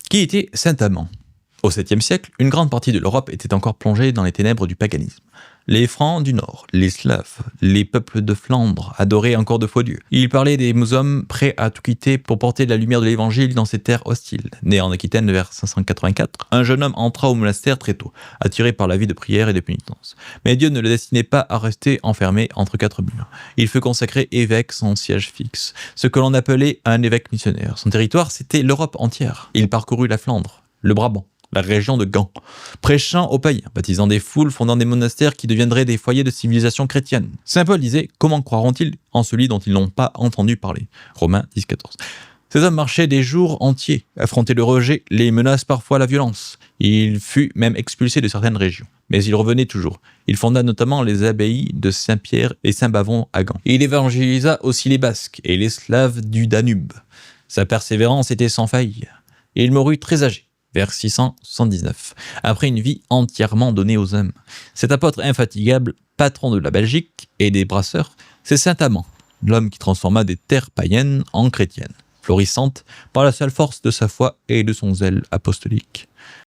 Qui était Saint-Amand? Au 7e siècle, une grande partie de l'Europe était encore plongée dans les ténèbres du paganisme. Les Francs du Nord, les Slaves, les peuples de Flandre adoraient encore de faux dieux. Il parlait des hommes prêts à tout quitter pour porter la lumière de l'évangile dans ces terres hostiles. Né en Aquitaine vers 584, un jeune homme entra au monastère très tôt, attiré par la vie de prière et de pénitence. Mais Dieu ne le destinait pas à rester enfermé entre quatre murs. Il fut consacré évêque sans siège fixe, ce que l'on appelait un évêque missionnaire. Son territoire, c'était l'Europe entière. Il parcourut la Flandre, le Brabant, la région de Gand, prêchant aux païens, baptisant des foules, fondant des monastères qui deviendraient des foyers de civilisation chrétienne. Saint Paul disait « Comment croiront-ils en celui dont ils n'ont pas entendu parler ?» Romains 10,14. Ces hommes marchaient des jours entiers, affrontaient le rejet, les menaces, parfois la violence. Il fut même expulsé de certaines régions. Mais il revenait toujours. Il fonda notamment les abbayes de Saint-Pierre et Saint-Bavon à Gand. Il évangélisa aussi les Basques et les Slaves du Danube. Sa persévérance était sans faille. Et il mourut très âgé, vers 679, après une vie entièrement donnée aux hommes. Cet apôtre infatigable, patron de la Belgique et des brasseurs, c'est Saint-Amand, l'homme qui transforma des terres païennes en chrétiennes, florissantes par la seule force de sa foi et de son zèle apostolique.